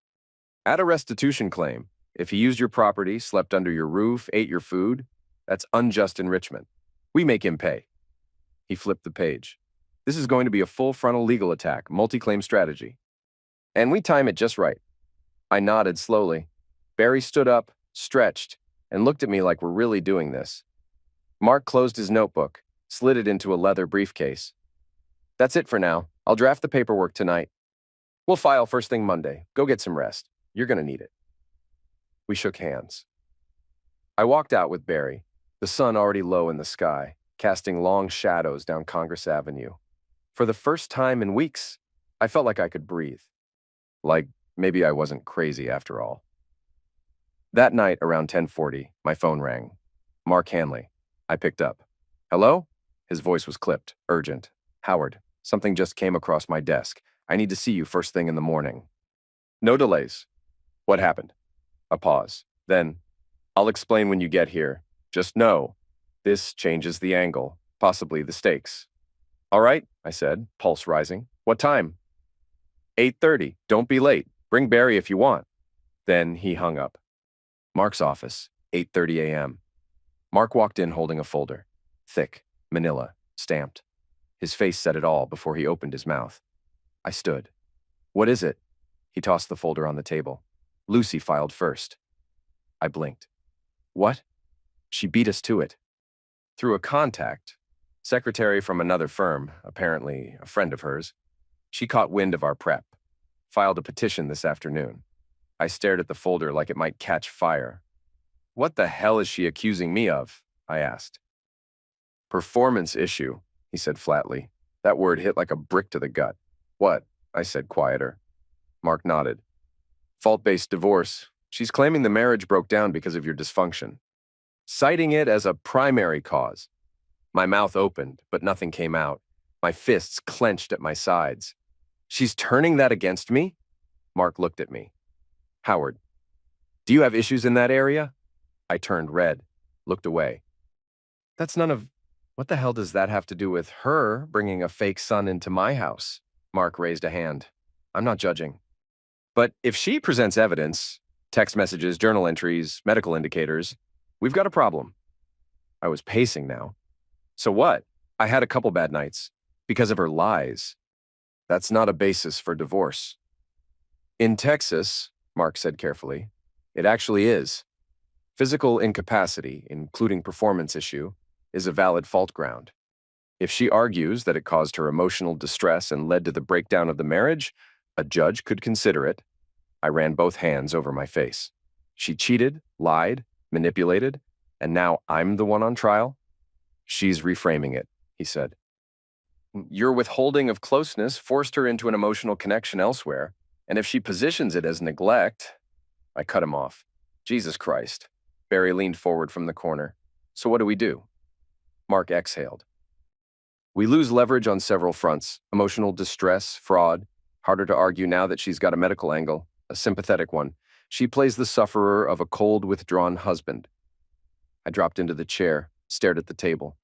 Add a restitution claim. If he used your property, slept under your roof, ate your food, that's unjust enrichment. We make him pay. He flipped the page. This is going to be a full frontal legal attack, multi-claim strategy. And we time it just right. I nodded slowly. Barry stood up, stretched, and looked at me like we're really doing this. Mark closed his notebook, slid it into a leather briefcase. That's it for now. I'll draft the paperwork tonight. We'll file first thing Monday. Go get some rest. You're going to need it. We shook hands. I walked out with Barry, the sun already low in the sky, casting long shadows down Congress Avenue. For the first time in weeks, I felt like I could breathe. Like maybe I wasn't crazy after all. That night, around 10:40, my phone rang. Mark Hanley. I picked up. Hello? His voice was clipped, urgent. Howard, something just came across my desk. I need to see you first thing in the morning. No delays. What happened? A pause. Then, I'll explain when you get here. Just know, this changes the angle, possibly the stakes. All right, I said, pulse rising. What time? 8:30. Don't be late. Bring Barry if you want. Then he hung up. Mark's office, 8:30 a.m. Mark walked in holding a folder. Thick, manila, stamped. His face said it all before he opened his mouth. I stood. What is it? He tossed the folder on the table. Lucy filed first. I blinked. What? She beat us to it. Through a contact, secretary from another firm, apparently a friend of hers, she caught wind of our prep, filed a petition this afternoon. I stared at the folder like it might catch fire. What the hell is she accusing me of? I asked. Performance issue, he said flatly. That word hit like a brick to the gut. What? I said quieter. Mark nodded. Fault-based divorce, She's claiming the marriage broke down because of your dysfunction, citing it as a primary cause. My mouth opened, but nothing came out. My fists clenched at my sides. She's turning that against me? Mark looked at me. Howard, do you have issues in that area? I turned red, looked away. That's none of... What the hell does that have to do with her bringing a fake son into my house? Mark raised a hand. I'm not judging. But if she presents evidence, text messages, journal entries, medical indicators, we've got a problem. I was pacing now. So what? I had a couple bad nights because of her lies. That's not a basis for divorce. In Texas, Mark said carefully, it actually is. Physical incapacity, including performance issue, is a valid fault ground. If she argues that it caused her emotional distress and led to the breakdown of the marriage, a judge could consider it. I ran both hands over my face. She cheated, lied, manipulated, and now I'm the one on trial? She's reframing it, he said. Your withholding of closeness forced her into an emotional connection elsewhere, and if she positions it as neglect... I cut him off. Jesus Christ. Barry leaned forward from the corner. So what do we do? Mark exhaled. We lose leverage on several fronts. Emotional distress, fraud. Harder to argue now that she's got a medical angle, a sympathetic one. She plays the sufferer of a cold, withdrawn husband. I dropped into the chair, stared at the table.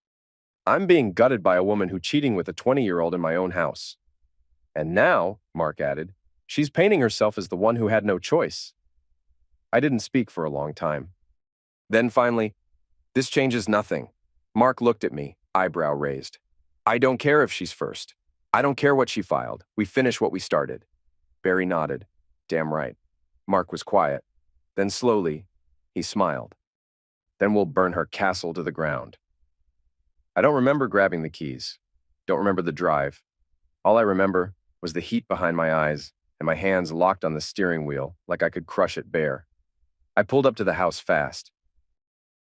I'm being gutted by a woman who's cheating with a 20-year-old in my own house. And now, Mark added, she's painting herself as the one who had no choice. I didn't speak for a long time. Then finally, this changes nothing. Mark looked at me, eyebrow raised. I don't care if she's first. I don't care what she filed. We finish what we started. Barry nodded. Damn right. Mark was quiet. Then slowly, he smiled. Then we'll burn her castle to the ground. I don't remember grabbing the keys. Don't remember the drive. All I remember was the heat behind my eyes and my hands locked on the steering wheel like I could crush it bare. I pulled up to the house fast.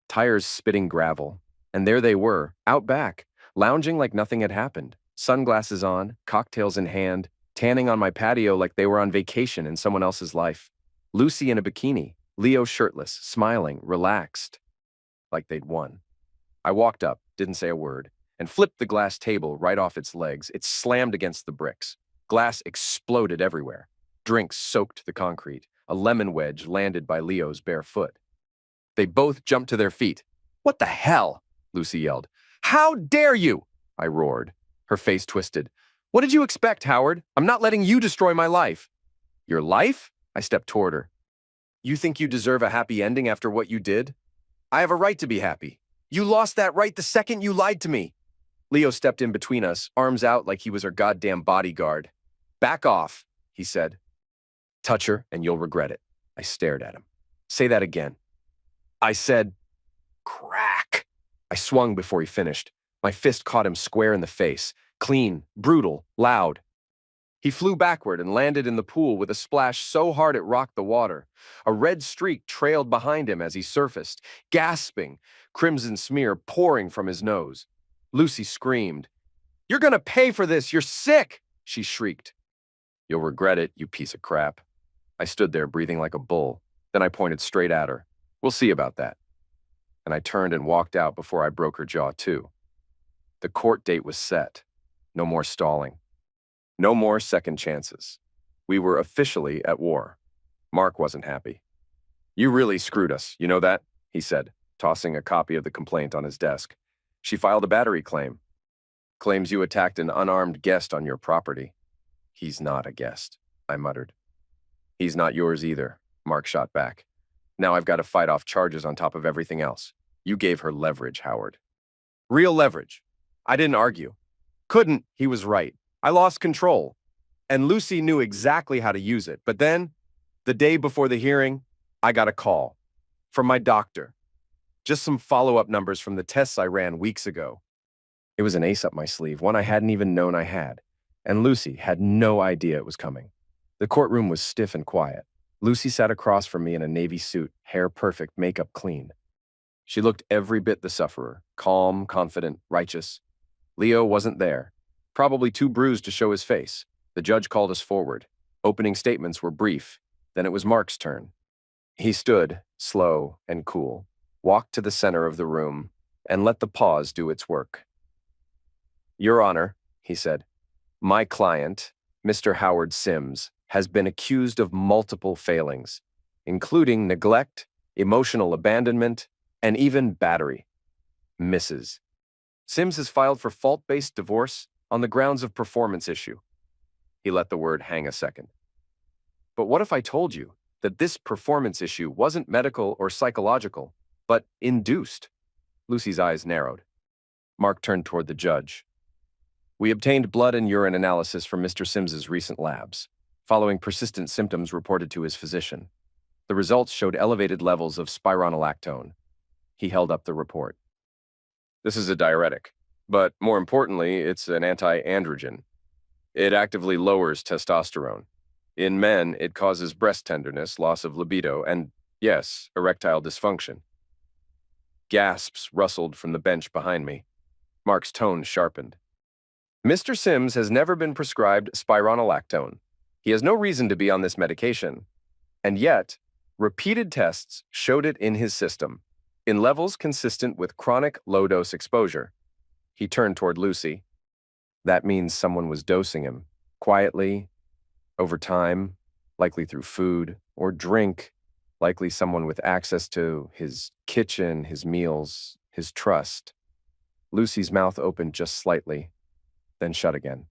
Tires spitting gravel. And there they were, out back, lounging like nothing had happened. Sunglasses on, cocktails in hand, tanning on my patio like they were on vacation in someone else's life. Lucy in a bikini, Leo shirtless, smiling, relaxed, like they'd won. I walked up, didn't say a word, and flipped the glass table right off its legs. It slammed against the bricks. Glass exploded everywhere. Drinks soaked the concrete. A lemon wedge landed by Leo's bare foot. They both jumped to their feet. What the hell? Lucy yelled. How dare you? I roared. Her face twisted. What did you expect, Howard? I'm not letting you destroy my life. Your life? I stepped toward her. You think you deserve a happy ending after what you did? I have a right to be happy. You lost that right the second you lied to me. Leo stepped in between us, arms out like he was her goddamn bodyguard. Back off, he said. Touch her and you'll regret it. I stared at him. Say that again. I said, crack. I swung before he finished. My fist caught him square in the face. Clean, brutal, loud. He flew backward and landed in the pool with a splash so hard it rocked the water. A red streak trailed behind him as he surfaced, gasping, crimson smear pouring from his nose. Lucy screamed. You're gonna pay for this! You're sick! She shrieked. You'll regret it, you piece of crap. I stood there breathing like a bull. Then I pointed straight at her. We'll see about that. And I turned and walked out before I broke her jaw too. The court date was set. No more stalling. No more second chances. We were officially at war. Mark wasn't happy. You really screwed us, you know that? He said, tossing a copy of the complaint on his desk. She filed a battery claim. Claims you attacked an unarmed guest on your property. He's not a guest, I muttered. He's not yours either, Mark shot back. Now I've got to fight off charges on top of everything else. You gave her leverage, Howard. Real leverage. I didn't argue. Couldn't, he was right. I lost control. And Lucy knew exactly how to use it. But then, the day before the hearing, I got a call. From my doctor. Just some follow-up numbers from the tests I ran weeks ago. It was an ace up my sleeve, one I hadn't even known I had. And Lucy had no idea it was coming. The courtroom was stiff and quiet. Lucy sat across from me in a navy suit, hair perfect, makeup clean. She looked every bit the sufferer, calm, confident, righteous. Leo wasn't there, probably too bruised to show his face. The judge called us forward. Opening statements were brief. Then it was Mark's turn. He stood, slow and cool, walked to the center of the room, and let the pause do its work. "Your Honor," he said, "my client, Mr. Howard Sims, has been accused of multiple failings, including neglect, emotional abandonment, and even battery. Mrs. Sims has filed for fault-based divorce on the grounds of performance issue." He let the word hang a second. "But what if I told you that this performance issue wasn't medical or psychological, but induced?" Lucy's eyes narrowed. Mark turned toward the judge. "We obtained blood and urine analysis from Mr. Sims's recent labs, following persistent symptoms reported to his physician. The results showed elevated levels of spironolactone." He held up the report. "This is a diuretic, but more importantly, it's an anti-androgen. It actively lowers testosterone. In men, it causes breast tenderness, loss of libido, and, yes, erectile dysfunction." Gasps rustled from the bench behind me. Mark's tone sharpened. "Mr. Sims has never been prescribed spironolactone. He has no reason to be on this medication. And yet, repeated tests showed it in his system, in levels consistent with chronic low-dose exposure." He turned toward Lucy. "That means someone was dosing him, quietly, over time, likely through food or drink, likely someone with access to his kitchen, his meals, his trust." Lucy's mouth opened just slightly, then shut again.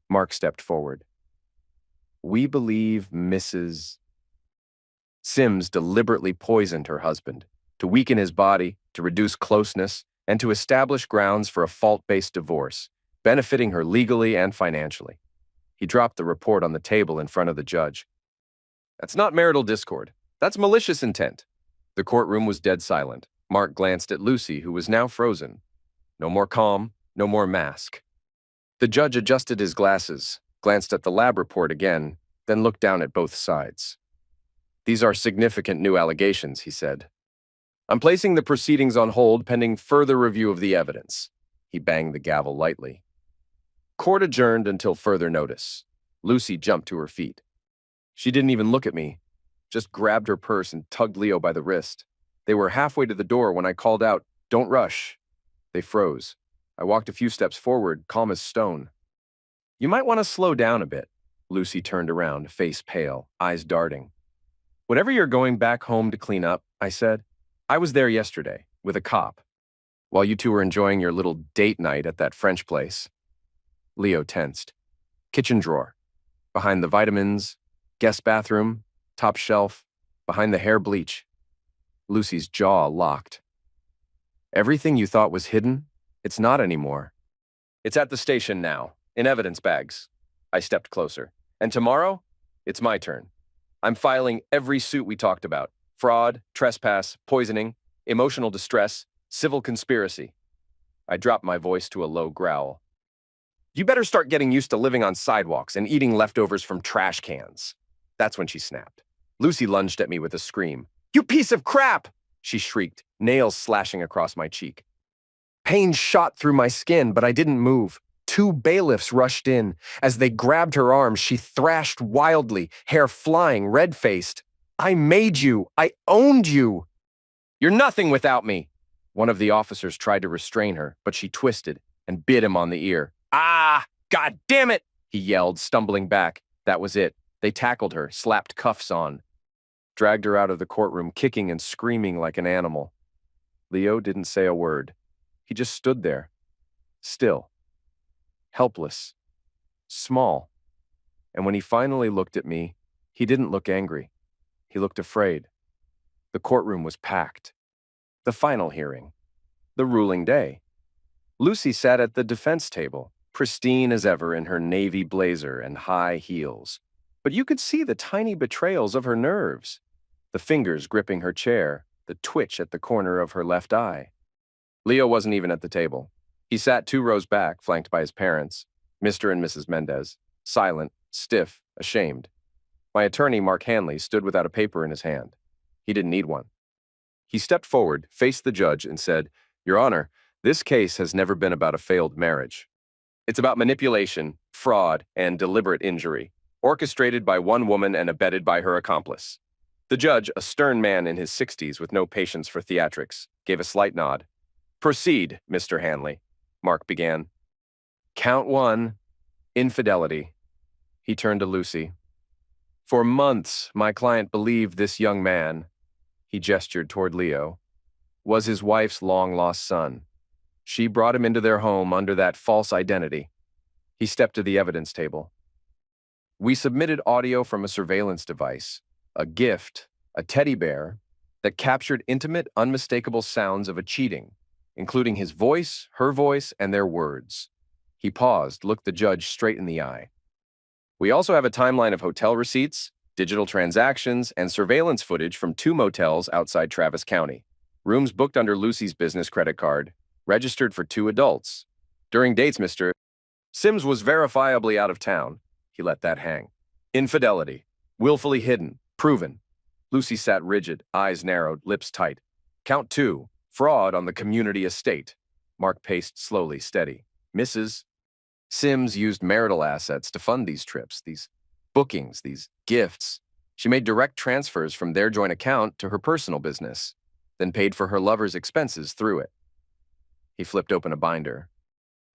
Mark stepped forward. "We believe Mrs. Sims deliberately poisoned her husband to weaken his body, to reduce closeness, and to establish grounds for a fault-based divorce, benefiting her legally and financially." He dropped the report on the table in front of the judge. "That's not marital discord. That's malicious intent." The courtroom was dead silent. Mark glanced at Lucy, who was now frozen. No more calm, no more mask. The judge adjusted his glasses, glanced at the lab report again, then looked down at both sides. "These are significant new allegations," he said. "I'm placing the proceedings on hold pending further review of the evidence." He banged the gavel lightly. "Court adjourned until further notice." Lucy jumped to her feet. She didn't even look at me, just grabbed her purse and tugged Leo by the wrist. They were halfway to the door when I called out, "Don't rush." They froze. I walked a few steps forward, calm as stone. "You might want to slow down a bit." Lucy turned around, face pale, eyes darting. "Whatever you're going back home to clean up," I said. "I was there yesterday, with a cop, while you two were enjoying your little date night at that French place." Leo tensed. "Kitchen drawer. Behind the vitamins, guest bathroom, top shelf, behind the hair bleach." Lucy's jaw locked. "Everything you thought was hidden? It's not anymore." "It's at the station now, in evidence bags." I stepped closer. "And tomorrow, it's my turn. I'm filing every suit we talked about. Fraud, trespass, poisoning, emotional distress, civil conspiracy." I dropped my voice to a low growl. "You better start getting used to living on sidewalks and eating leftovers from trash cans." That's when she snapped. Lucy lunged at me with a scream. "You piece of crap!" she shrieked, nails slashing across my cheek. Pain shot through my skin, but I didn't move. 2 bailiffs rushed in. As they grabbed her arms, she thrashed wildly, hair flying, red-faced. "I made you! I owned you! You're nothing without me!" One of the officers tried to restrain her, but she twisted and bit him on the ear. "Ah! God damn it!" he yelled, stumbling back. That was it. They tackled her, slapped cuffs on, dragged her out of the courtroom, kicking and screaming like an animal. Leo didn't say a word. He just stood there, still, helpless, small. And when he finally looked at me, he didn't look angry. He looked afraid. The courtroom was packed. The final hearing. The ruling day. Lucy sat at the defense table, pristine as ever in her navy blazer and high heels. But you could see the tiny betrayals of her nerves. The fingers gripping her chair, the twitch at the corner of her left eye. Leo wasn't even at the table. He sat 2 rows back, flanked by his parents, Mr. and Mrs. Mendez, silent, stiff, ashamed. My attorney, Mark Hanley, stood without a paper in his hand. He didn't need one. He stepped forward, faced the judge, and said, "Your Honor, this case has never been about a failed marriage. It's about manipulation, fraud, and deliberate injury, orchestrated by one woman and abetted by her accomplice. The judge, a stern man in his 60s with no patience for theatrics, gave a slight nod. Proceed, Mr. Hanley, Mark began. Count one, infidelity. He turned to Lucy. For months, my client believed this young man, he gestured toward Leo, was his wife's long-lost son. She brought him into their home under that false identity. He stepped to the evidence table. We submitted audio from a surveillance device, a gift, a teddy bear, that captured intimate, unmistakable sounds of a cheating, including his voice, her voice, and their words. He paused, looked the judge straight in the eye. We also have a timeline of hotel receipts, digital transactions, and surveillance footage from 2 motels outside Travis County. Rooms booked under Lucy's business credit card, registered for 2 adults. During dates, Mr. Sims was verifiably out of town. He let that hang. Infidelity. Willfully hidden. Proven. Lucy sat rigid, eyes narrowed, lips tight. Count 2. Fraud on the community estate. Mark paced slowly, steady. Mrs. Sims used marital assets to fund these trips, these bookings, these gifts. She made direct transfers from their joint account to her personal business, then paid for her lover's expenses through it. He flipped open a binder.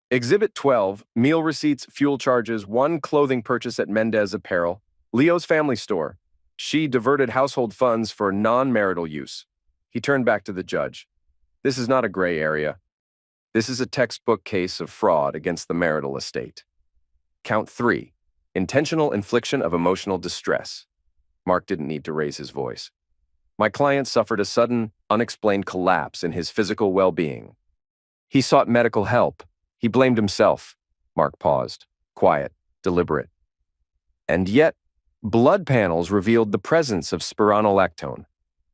Exhibit 12, meal receipts, fuel charges, 1 clothing purchase at Mendez Apparel, Leo's family store. She diverted household funds for non-marital use. He turned back to the judge. This is not a gray area. This is a textbook case of fraud against the marital estate. Count 3, intentional infliction of emotional distress. Mark didn't need to raise his voice. My client suffered a sudden, unexplained collapse in his physical well-being. He sought medical help. He blamed himself. Mark paused, quiet, deliberate. And yet, blood panels revealed the presence of spironolactone,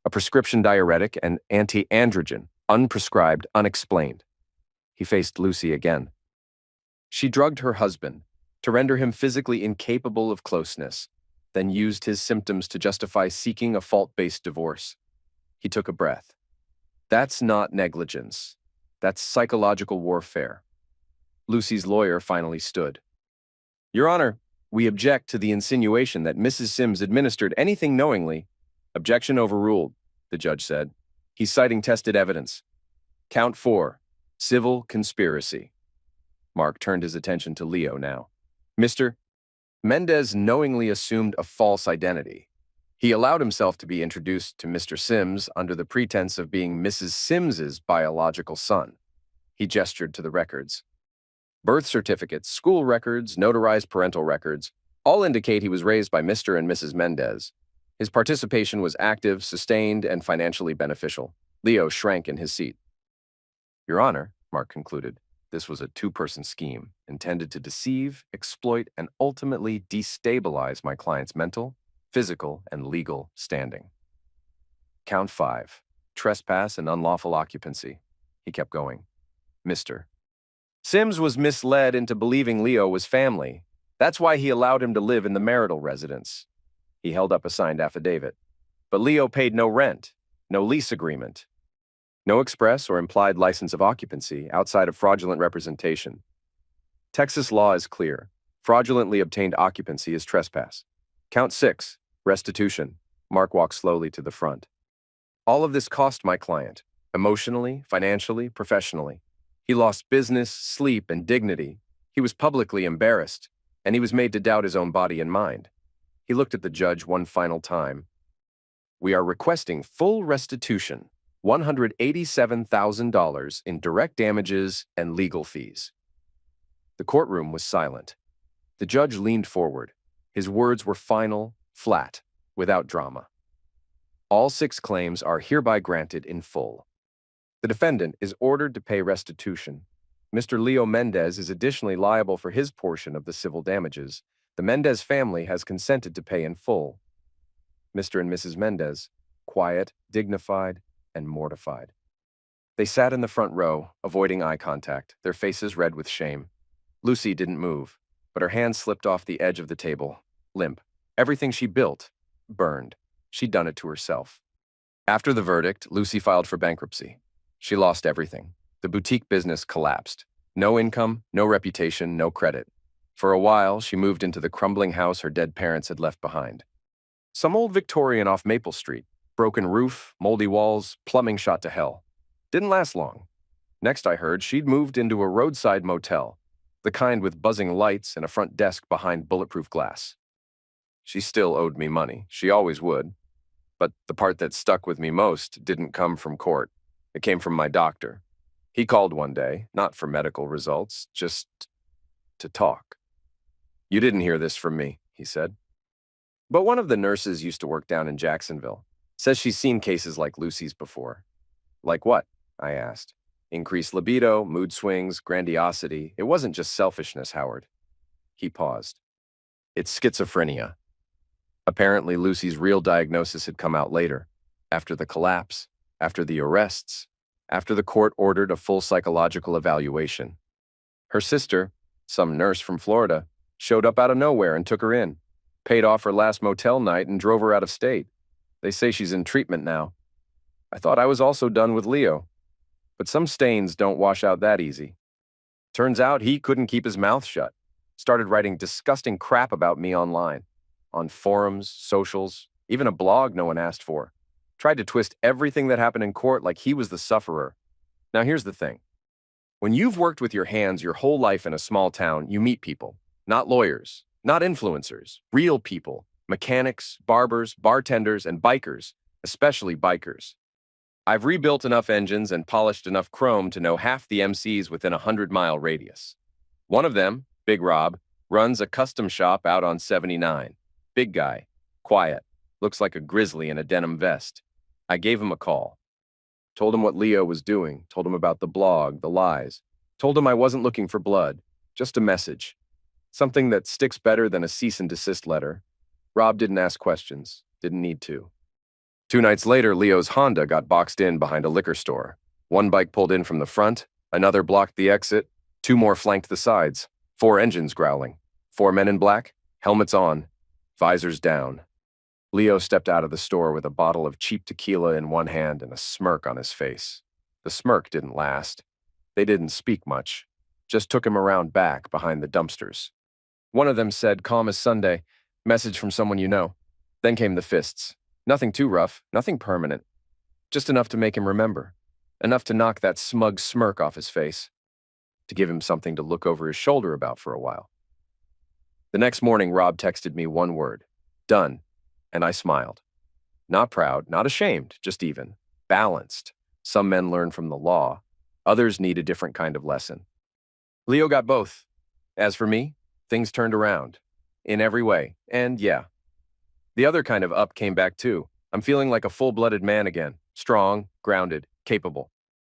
a prescription diuretic and anti-androgen, unprescribed, unexplained. He faced Lucy again. She drugged her husband to render him physically incapable of closeness, then used his symptoms to justify seeking a fault-based divorce. He took a breath. That's not negligence. That's psychological warfare. Lucy's lawyer finally stood. Your Honor, we object to the insinuation that Mrs. Sims administered anything knowingly. Objection overruled, the judge said. He's citing tested evidence. Count 4, civil conspiracy. Mark turned his attention to Leo now. Mr. Mendez knowingly assumed a false identity. He allowed himself to be introduced to Mr. Sims under the pretense of being Mrs. Sims's biological son. He gestured to the records. Birth certificates, school records, notarized parental records, all indicate he was raised by Mr. and Mrs. Mendez. His participation was active, sustained, and financially beneficial. Leo shrank in his seat. Your Honor, Mark concluded, this was a 2-person scheme intended to deceive, exploit, and ultimately destabilize my client's mental, physical, and legal standing. Count 5, trespass and unlawful occupancy. He kept going. Mr. Sims was misled into believing Leo was family. That's why he allowed him to live in the marital residence. He held up a signed affidavit. But Leo paid no rent, no lease agreement, no express or implied license of occupancy outside of fraudulent representation. Texas law is clear. Fraudulently obtained occupancy is trespass. Count 6, restitution. Mark walked slowly to the front. All of this cost my client, emotionally, financially, professionally. He lost business, sleep, and dignity. He was publicly embarrassed, and he was made to doubt his own body and mind. He looked at the judge one final time. We are requesting full restitution, $187,000 in direct damages and legal fees. The courtroom was silent. The judge leaned forward. His words were final, flat, without drama. All 6 claims are hereby granted in full. The defendant is ordered to pay restitution. Mr. Leo Mendez is additionally liable for his portion of the civil damages. The Mendez family has consented to pay in full. Mr. and Mrs. Mendez, quiet, dignified, and mortified. They sat in the front row, avoiding eye contact, their faces red with shame. Lucy didn't move, but her hand slipped off the edge of the table, limp. Everything she built, burned. She'd done it to herself. After the verdict, Lucy filed for bankruptcy. She lost everything. The boutique business collapsed. No income, no reputation, no credit. For a while, she moved into the crumbling house her dead parents had left behind. Some old Victorian off Maple Street. Broken roof, moldy walls, plumbing shot to hell. Didn't last long. Next I heard she'd moved into a roadside motel, the kind with buzzing lights and a front desk behind bulletproof glass. She still owed me money. She always would. But the part that stuck with me most didn't come from court. It came from my doctor. He called one day, not for medical results, just to talk. "You didn't hear this from me," he said. "But one of the nurses used to work down in Jacksonville. Says she's seen cases like Lucy's before." "Like what?" I asked. "Increased libido, mood swings, grandiosity. It wasn't just selfishness, Howard." He paused. "It's schizophrenia." Apparently, Lucy's real diagnosis had come out later, after the collapse, after the arrests, after the court ordered a full psychological evaluation. Her sister, some nurse from Florida, showed up out of nowhere and took her in, paid off her last motel night and drove her out of state. They say she's in treatment now. I thought I was also done with Leo, but some stains don't wash out that easy. Turns out he couldn't keep his mouth shut. Started writing disgusting crap about me online. On forums, socials, even a blog no one asked for. Tried to twist everything that happened in court like he was the sufferer. Now here's the thing. When you've worked with your hands your whole life in a small town, you meet people. Not lawyers, not influencers, real people. Mechanics, barbers, bartenders, and bikers, especially bikers. I've rebuilt enough engines and polished enough chrome to know half the MCs within a 100-mile radius. One of them, Big Rob, runs a custom shop out on 79. Big guy, quiet, looks like a grizzly in a denim vest. I gave him a call. Told him what Leo was doing, told him about the blog, the lies. Told him I wasn't looking for blood, just a message. Something that sticks better than a cease and desist letter. Rob didn't ask questions, didn't need to. 2 nights later, Leo's Honda got boxed in behind a liquor store. One bike pulled in from the front, another blocked the exit, 2 more flanked the sides, 4 engines growling, 4 men in black, helmets on, visors down. Leo stepped out of the store with a bottle of cheap tequila in one hand and a smirk on his face. The smirk didn't last. They didn't speak much, just took him around back behind the dumpsters. One of them said, "Calm as Sunday, message from someone you know." Then came the fists. Nothing too rough, nothing permanent. Just enough to make him remember. Enough to knock that smug smirk off his face. To give him something to look over his shoulder about for a while. The next morning, Rob texted me one word. "Done." And I smiled. Not proud, not ashamed, just even. Balanced. Some men learn from the law. Others need a different kind of lesson. Leo got both. As for me, things turned around. In every way. And yeah. The other kind of up came back too. I'm feeling like a full-blooded man again. Strong, grounded, capable.